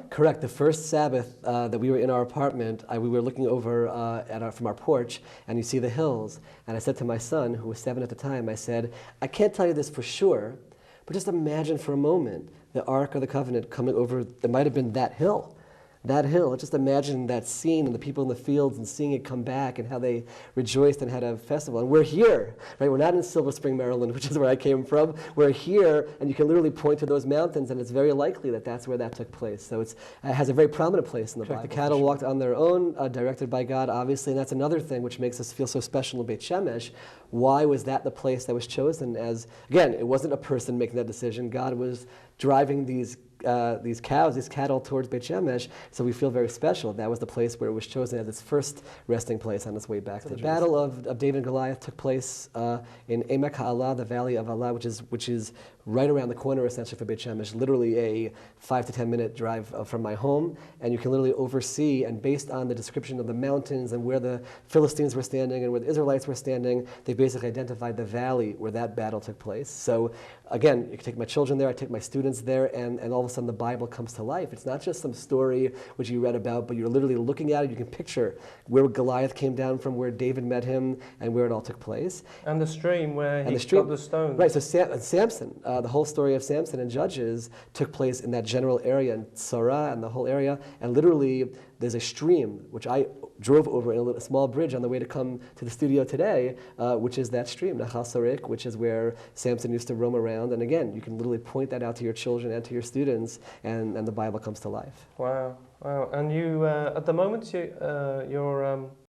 Correct. The first Sabbath that we were in our apartment, we were looking over from our porch, and you see the hills. And I said to my son, who was 7 at the time, I said, I can't tell you this for sure, but just imagine for a moment the Ark of the Covenant coming over, it might have been that hill. That hill, just imagine that scene and the people in the fields and seeing it come back and how they rejoiced and had a festival. And we're here, right? We're not in Silver Spring, Maryland, which is where I came from. We're here, and you can literally point to those mountains, and it's very likely that that's where that took place. So it has a very prominent place in the Bible. The cattle walked on their own, directed by God, obviously, and that's another thing which makes us feel so special in Beit Shemesh. Why was that the place that was chosen as, again, it wasn't a person making that decision. God was driving these cattle towards Beit Shemesh, so we feel very special. That was the place where it was chosen as its first resting place on its way back. So the battle of David and Goliath took place in Emek HaAlah, the Valley of Allah, which is right around the corner, essentially, for Beit Shemesh, literally a 5 to 10 minute drive from my home, and you can literally oversee, and based on the description of the mountains and where the Philistines were standing and where the Israelites were standing, they basically identified the valley where that battle took place. So again, you can take my children there, I take my students there, and all of a sudden the Bible comes to life. It's not just some story which you read about, but you're literally looking at it, you can picture where Goliath came down from, where David met him, and where it all took place. And the stream where he got the stones. Right, so Samson, the whole story of Samson and Judges took place in that general area, in Tzara and the whole area, and literally there's a stream, which I drove over in a small bridge on the way to come to the studio today, which is that stream, Nahal Sarik, which is where Samson used to roam around. And again, you can literally point that out to your children and to your students, and the Bible comes to life. Wow, wow. And you, at the moment, you're